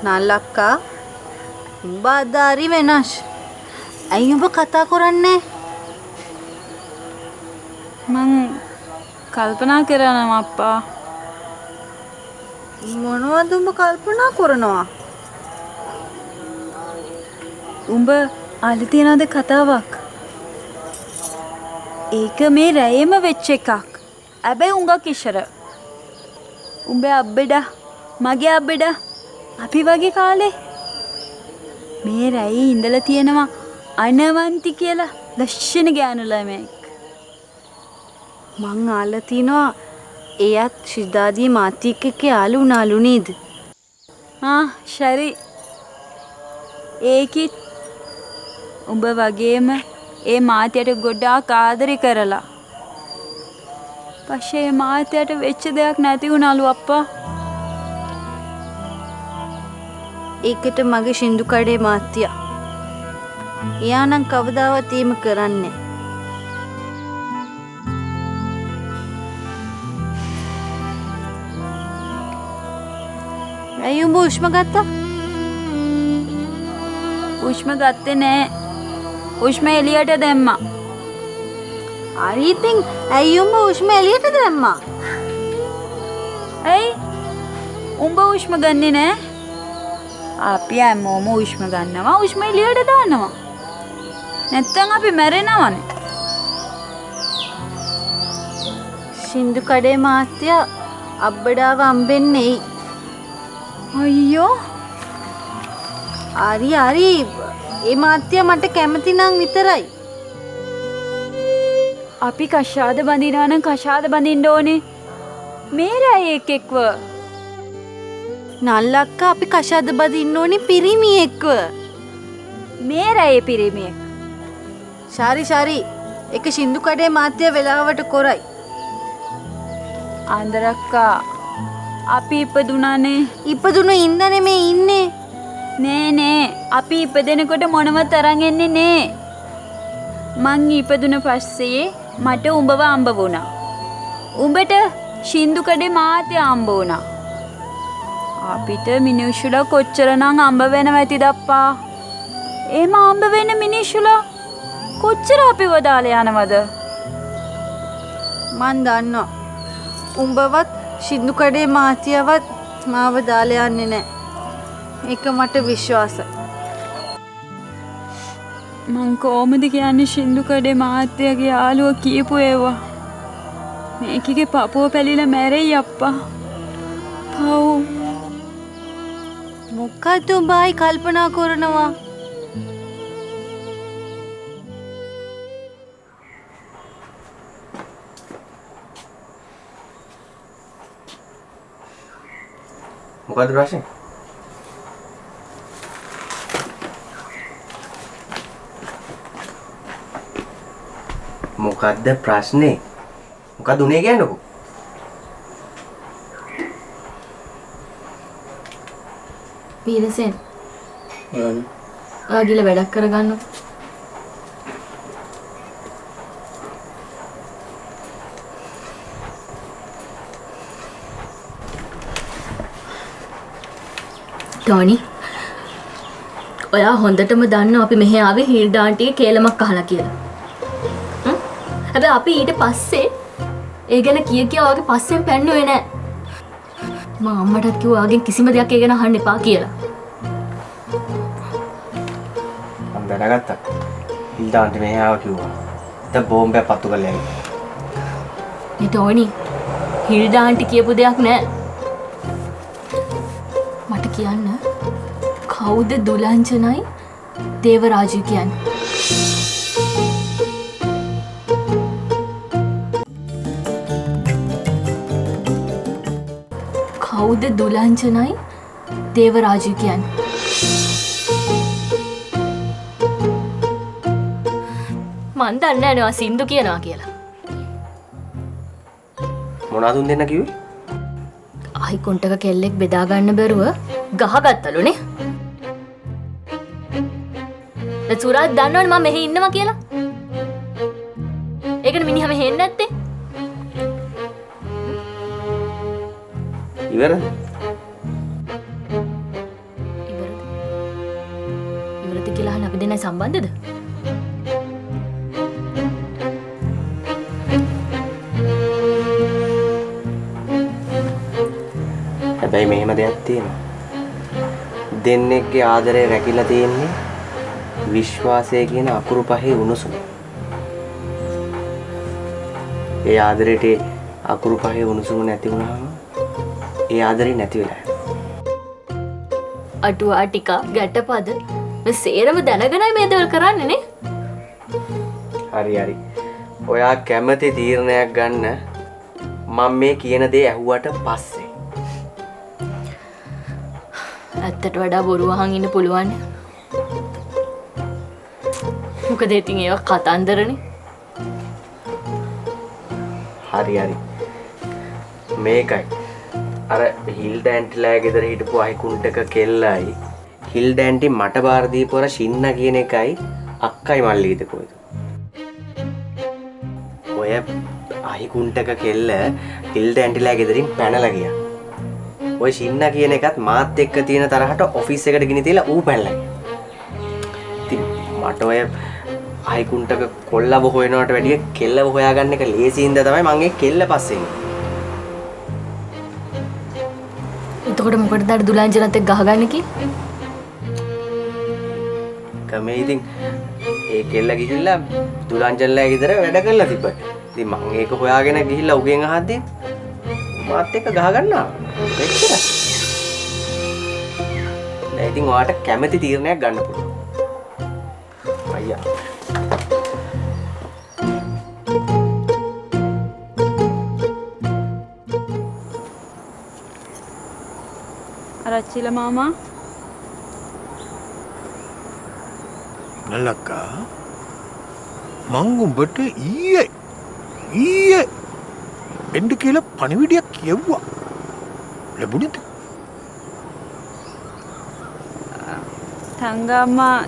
නල්ලක්කා උඹ අද හරි වෙනස්. ඇයි උඹ කතා කරන්නේ? මං කල්පනා කරනවා අප්පා. මොනවද උඹ කල්පනා කරනවා? උඹ අහලා තියනවද කතාවක්? ඒක මේ රැයේම වෙච්ච එකක්. හැබැයි උඟක් ඉස්සර. උඹේ අබ්බෙඩා මගේ අබ්බෙඩා අපි වගේ කාලේ මේ රැයේ ඉඳලා තියෙනවා අනවන්ති කියලා ලස්සන ගෑනු ළමෙක්. මං අහලා තිනවා එයත් ශිදාදී මාත්‍යික එක්ක යාළු වුණාලු නේද? ශරි. ඒකිත් උඹ වගේම ඒ මාත්‍යට ගොඩාක් ආදරේ කරලා. පස්සේ මාත්‍යට වෙච්ච දෙයක් නැති වුණාලු අප්පා. ඒකට මගේ සින්දු කඩේ මාත්‍යා. එයා නම් කවදාවත් එහෙම කරන්නේ. ඇයි උඹ උෂ්ම ගත්තා? උෂ්ම ගත්තේ නෑ. උෂ්ම එළියට දැම්මා. හරි ඉතින් ඇයි උඹ උෂ්ම එළියට දැම්මා? ඇයි? උඹ උෂ්ම ගන්නෙ නෑ? අපි හැමෝම උෂ්ම ගන්නවා. උෂ්ම එළියට දානවා. නැත්තම් අපි මැරෙනවනේ. සින්දු කඩේ මාත්‍යා අබ්බඩාව හම්බෙන්නේ. අයියෝ. හරි ඒ මාත්‍යා මට කැමති නම් විතරයි. අපි කෂාද බඳිනවා නම් කෂාද බඳින්න ඕනේ. මේ රැයේ එක්ව. නල්ලක්කා අපි කෂාද බඳින්න ඕනේ පිරිමියෙක්ව. මේ රැයේ පිරිමියෙක්. ශාරි එක සින්දු කඩේ මාත්‍යා වෙලාවට කොරයි. ආන්දරක්කා අපි ඉපදුනානේ. ඉපදුන ඉඳනේ මේ ඉන්නේ. නෑ අපි ඉපදෙනකොට මොනවත් අරන් එන්නේ නෑ. මං ඉපදුන පස්සේ මට උඹව අම්බ වුණා. උඹට සින්දු කඩේ මාත්‍යා අම්බ වුණා. අපිට මිනිස්සුලා කොච්චරනම් අම්බ වෙනව ඇතිද අප්පා? එහෙම අම්බ වෙන මිනිස්සුලා කොච්චර අපිව දාලා යනවද? මන් දන්නවා. උඹවත් සින්දු කඩේ මාත්‍යාවත් මාව දාලා යන්නේ නැහැ. ඒක මට විශ්වාසයි. මං කොහොමද කියන්නේ සින්දු කඩේ මාත්‍යාගේ යාළුවා කියපු ඒවා? මේකගේ පපුව පැලිලා මැරෙයි අප්පා. පව්. මොකද උඹයි කල්පනා කරනවා? මොකද්ද ප්‍රශ්නේ? මොකද්ද ප්‍රශ්නේ? මොකද්ද උනේ කියන්නකෝ? පීරසෙන්. ඔයා ගිල වැඩක් කරගන්නකො. ටෝනි, ඔයා හොඳටම දන්නවා අපි මෙහෙ ආවේ හිල්ඩා ආන්ටිගේ කේලමක් අහලා කියලා. හැබැයි අපි ඊට පස්සේ ඒ ගැන කියා ඔයාගේ පස්සෙන් පැන්නුවේ නෑ. මම අම්මටත් කිව්වා ඔයාගෙන් කිසිම දෙයක් ඒ ගැන අහන්න එපා කියලා. මම දැනගත්තා. හිල්ඩා ආන්ටි මෙහෙ ආවා කිව්වා. දැන් බෝම්බයක් පත්තු කරලා ඇවිත්. මේ ටෝනි, හිල්ඩා ආන්ටි කියපු දෙයක් නෑ. මට කියන්න කවුද දුලංජනයි දේවරාජු කියන්නේ? කවුද දුලංජනයි දේවරාජු කියන්නේ? මන් දන්නේ නැහැ නේ සින්දු කියනවා කියලා. මොනවද උන් දෙන්න කිව්වේ? ආයි කොන්ටක කෙල්ලෙක් බෙදා ගන්න බැරුව ගහගත්තලුනේ. දැන් සුරාජ් දන්නවනේ මම මෙහෙ ඉන්නවා කියලා. ඒකනේ මිනිහා මෙහෙ එන්නේ නැත්තේ. ඉවරද? අපි දෙන්නයි සම්බන්ධද? හැබැයි මෙහෙම දෙයක් තියෙනවා. දෙන්නෙක්ගේ ආදරය රැකිලා තියෙන්නේ විශ්වාසය කියන අකුරු පහේ උණුසුම. ඒ ආදරේට අකුරු පහේ උණුසුම නැති වුණාම ඒ ආදරේ නැති වෙලා යනවා. අටුවා ටික ගැටපද මේ සේරම දැනගෙනයි මේ දේවල් කරන්නේ නේ? හරි. ඔයා කැමති තීරණයක් ගන්න මම මේ කියන දේ ඇහුවට පස්සේ. ඇත්තට වඩා බොරු අහන් ඉන්න පුළුවන්. මොකද ඉතින් ඒවා කතන්දරනේ. හරි. මේකයි. අර හිල්ඩ ඇන්ටිලා ගෙදර හිටපු අහිකුන්ටක කෙල්ලයි හිල්ඩ ඇන්ටි මට බාර දීපු අර ෂින්න කියන එකයි අක්කයි මල්ලිද කොයිද? ඔය අහිකුන්ටක කෙල්ල හිල්ඩ ඇන්ටිලා ගෙදරින් පැනලා ගියා. ඔය ෂින්න කියන එකත් මාත් එක්ක තියෙන තරහට ඔෆිස් එකට ගෙන තියලා ඌ පැනලා ගියා. ඉතින් මට ඔය අහිකුන්ටක කොල්ලව හොයනවට වැඩිය කෙල්ලව හොයාගන්න එක ලේසියින්ද තමයි මම ඒ කෙල්ල පස්සේ ඉන්නේ. එතකොට මොකටද අර දුලාංජනත් එක්ක ගහගන්නේ කි? කමේ ඉතින් ඒ කෙල්ල ගිහිල්ලා දුලාංජනලා ගෙදර වැඩ කරලා තිබ්බට. ඉතින් මම ඒක හොයාගෙන ගිහිල්ලා උගෙන් අහද්දී මාත් එක්ක ගහගන්නවා. එච්චරයි. දැන් ඉතින් ඔයාට කැමති තීරණයක් ගන්න පුළුවන්. අයියා. රච්චිල මාමා නලක්කා මං උඹට ඊයේ එන්න කියලා පණිවිඩයක් කියවුවා. ලැබුණේද? තංගම්මා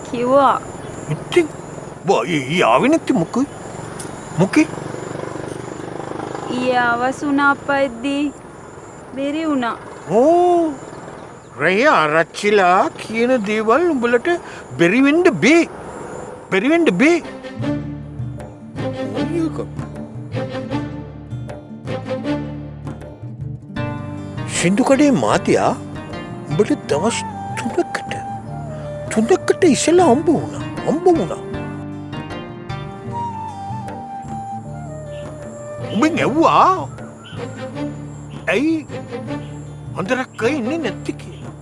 කිව්වා. ඉතින් ඊ ආවේ නැති මොකේ? ඊයේ අවසුණා අප්පෙද්දී බෙරි වුණා. ඕ රය ආරච්චිලා කියන දේවල් උඹලට බැරි වෙන්න බෑ. සින්දුකඩේ මාතියා උඹට දවස් 3කට ඉස්සෙල්ලා හම්බ වුණා. උඹෙන් ඇහුවා ඇයි අන්දරක් ඉන්නේ නැති කියලා.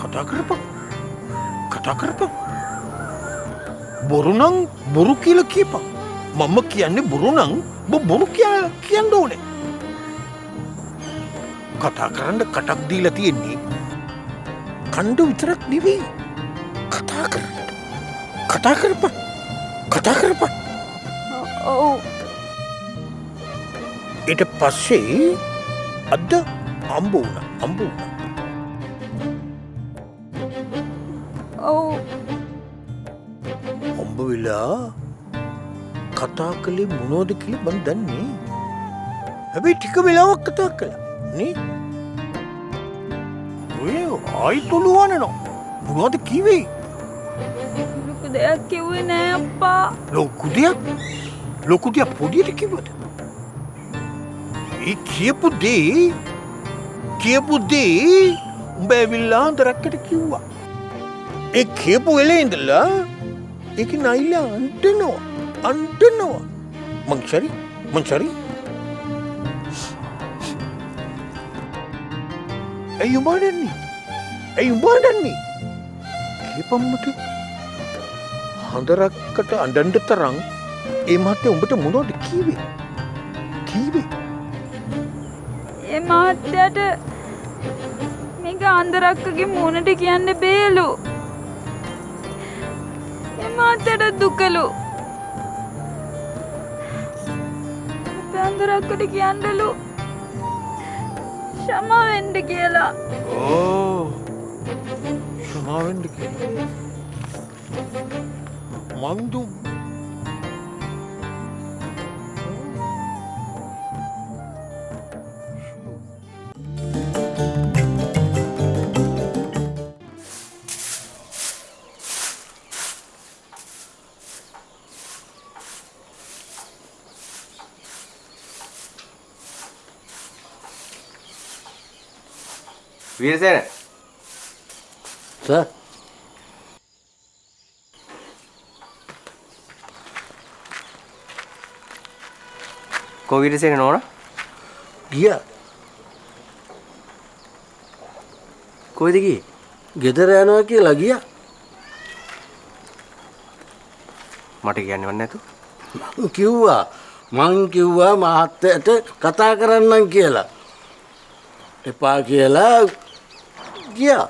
කතා කරපන්. බොරු නම් බොරු කියලා කියපන්. මම කියන්නේ බොරු නම් බොරු කියන්න ඕනේ. කතා කරන්න කටක් දීලා තියෙන්නේ. කණ්ඩ විතරක් නෙවෙයි. කතා කරපන්. ඔව්. ඊට පස්සේ අද අම්බ වුණා. ඔව්. අම්බ වෙලා කතා කළේ මොනවද කියලා මන් දන්නේ. හැබැයි ටික වෙලාවක් කතා කළා නේ. ඔය ආයි තුලුවනනවා. මොනවද කිව්වේ? ලොකු දෙයක් කිව්වේ නෑ අප්පා. ලොකු දෙයක් පොඩියට කිව්වද? ඒ කියපු දේ උඹ ඇවිල්ලා අන්තරක්කට කිව්වා. ඒ කියපු වෙලේ ඉඳලා ඒක නයිලා අන්ටනවා. මං සරි. ඇයි උඹ අඬන්නේ? කියපම්මට හඳරක්කට අඬන්න තරම් ඒ මහත්තයා උඹට මොනවද කීවේ? ඒ මහත්තයාට මේක අන්දරක්කගේ මූණට කියන්න බෑලු. ඒ මහත්තයාට දුකලු. අපේ අන්දරක්කට කියන්නලු ක්ෂමා වෙන්න කියලා. ක්ෂමා වෙන්න කියලා. මන්දු වීරසේන සර් කො වීරසේන නෝන ගියා කොයිද ගියේ ගෙදර යනවා කියලා ගියා මට කියන්නේවත් නැතු මං කිව්වා මහත්තයට කතා කරන්නම් කියලා එපා කියලා ගියා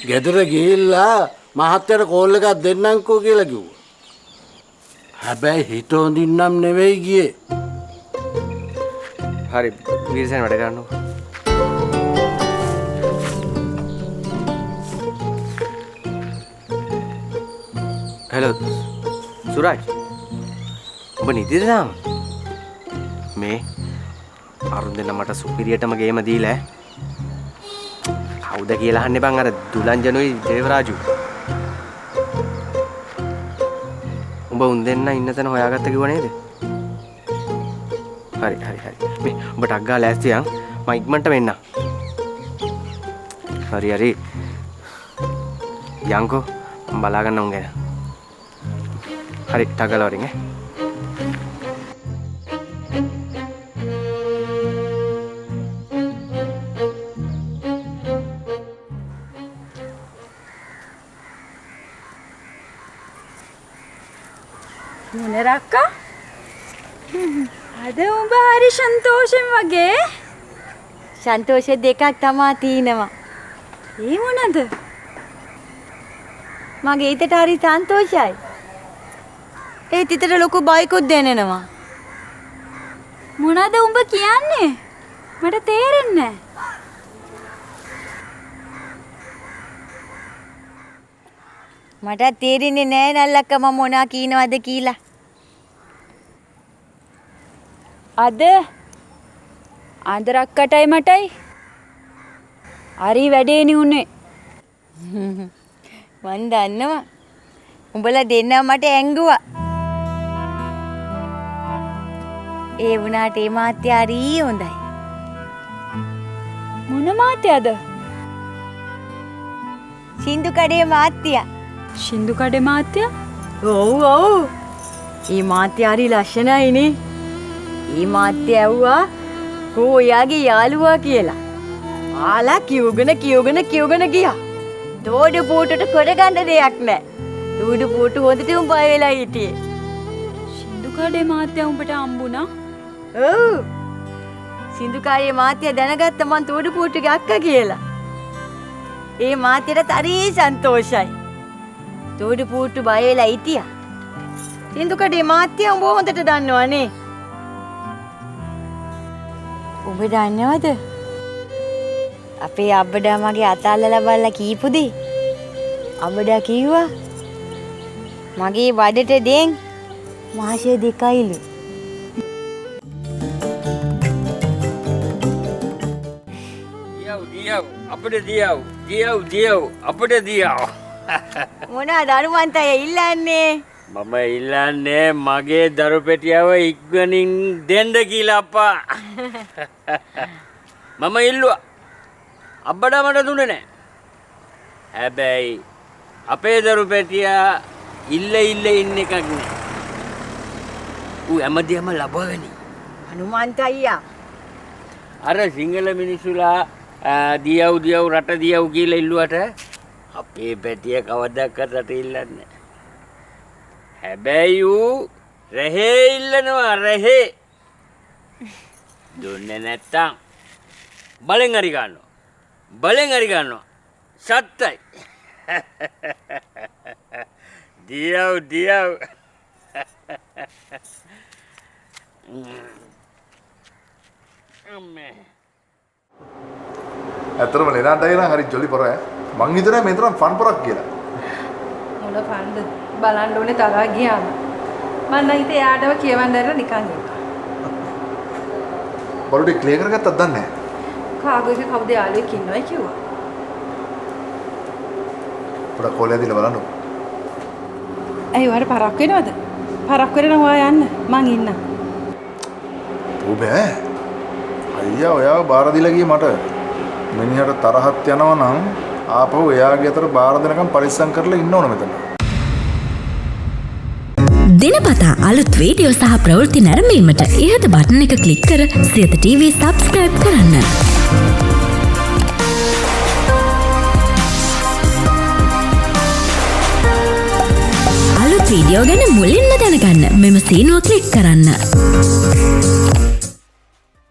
ගෙදර ගිහිල්ලා මහත්තයට කෝල් එකක් දෙන්නම්කෝ කියලා කිව්වා හැබැයි හිත හොඳින් නම් නෙවෙයි ගියේ හරි වීරසේන වැඩ කරන්නකෝ හෙලෝ සුරාජ් ඔබ නිදිද තාම මේ අරුන් දෙන්න මට සුපිරියටම ගේම දීලා කවුද කියලා අහන්න බං අර දුලංජනුයි දේවරාජු උඹ උන් දෙන්න ඉන්න තැන හොයාගත්ත කිව්ව නේද හරි මේ උඹ ටක් ගාලා ලෑස්තියන් මම ඉක්මනට මෙන්න හරි යන්කෝ මම බලා ගන්න උන් ගැන හරි ටක් ගාලා වරින් මොනරක්කා අද උඹ හරි සන්තෝෂෙන් වගේ සන්තෝෂ දෙකක් තමා තියෙනවා. ඒ මොනද මගේ හිතට හරි සන්තෝෂයි. ඒත් හිතට ලොකු බයකුත් දැනෙනවා. මොනද උඹ කියන්නේ මට තේරෙන්නේ නැහැ මට තේරෙන්නේ නෑ නල්ලක්ක මම මොනා කියනවද කියලා. අද රක්කටයි මටයි හරි වැඩේනි උනේ මන් දන්නවා. උඹලා දෙන්නා මට ඇංගුවා. ඒ වුණාට ඒ මාත්‍ය හරි හොඳයි. මොන මාත්‍යද සින්දු කඩේ මාත්‍යා. සින්දු කඩේ මාත්‍ය ඔව්. ඒ මාත්‍ය හරි ලස්සනයිනේ. ඒ මාත්‍ය ඇව්වා කෝ ඔයාගේ යාළුවා කියලා. ආලා කියවගෙන ගියා. දෝඩ පොටට කරගන්න දෙයක් නැහැ. දෝඩ පොට හොඳටම බය වෙලා හිටියේ. සින්දු කඩේ මාත්‍ය උඹට හම්බුණා ඔව්. සින්දු කඩේ මාත්‍ය දැනගත්ත මං දෝඩ පොටගේ අක්කා කියලා. ඒ මාත්‍යට හරි සන්තෝෂයි. දෝඩ පොට බය වෙලා හිටියා. සින්දු කඩේ මාත්‍ය උඹ හොඳට දන්නවනේ. ඔබ දන්නවද? අපේ අබ්බඩා මගේ අතල්ලලා බලලා කීපු දේ. අබ්බඩා කිව්වා මගේ බඩට දෙන් මාසෙ 2යිලු. දියව් අපිට දියව් අපිට දියව් මොනවාද අනුමන්තය ඉල්ලන්නේ? මම ඉල්ලන්නේ මගේ දරු පෙටියව ඉක්මනින් දෙන්න කියලා අප්පා. මම ඉල්ලුවා. අබ්බඩා මට දුන්නේ නැහැ. හැබැයි අපේ දරු පෙටියා ඉල්ල ඉන්න එකක් නෑ. ඌ හැමදේම ලබවගනි. අනුමන්ත අයියා. අර සිංහල මිනිස්සුලා දියව් රට දියව් කියලා ඉල්ලුවට අපේ පැටිය කවදාවත් රට ඉල්ලන්නේ නැහැ. හැබැයි ඌ රෙහේ ඉල්ලනවා රෙහේ. දුන්නේ නැත්තම් බලෙන් හරි ගන්නවා. සත්තයි. දියව්. අම්මේ. ඇත්තටම ලෙනාටයි නම් හරි ජොලි පොර ඈ. මං හිතනවා මේ තරම් ෆන් පොරක් කියලා. මොන ෆන්ද බලන්න ඕනේ තරහා ගියාම. මම නම් හිතේ යාටව කියවන්න දැරලා නිකන් ඉන්නවා. බරුටි ක්ලියර් කරගත්තද දන්නේ නැහැ. කාගෝගේ කවුද යාළුවෙක් ඉන්නවයි කිව්වා. පොඩක් කෝලේ දීලා බලන්න. ඇයි ඔයාලට පරක් වෙනවද? පරක් වෙනවා ඔයා යන්න. මං ඉන්නම්. ඌ බෑ. අයියා ඔයාව බාර දීලා ගියේ මට. මිනිහට තරහක් යනවා නම් ආපහු එයාගේ අතට බාර දෙනකම් පරිස්සම් කරලා ඉන්න ඕන මෙතන. දිනපතා අලුත් වීඩියෝ සහ ප්‍රවෘත්ති නැරඹීමට ඉහත බටන් එක ක්ලික් කර සියත TV සබ්ස්ක්‍රයිබ් කරන්න. අලුත් වීඩියෝ ගැන මුලින්ම දැනගන්න මෙම සීනුව ක්ලික් කරන්න.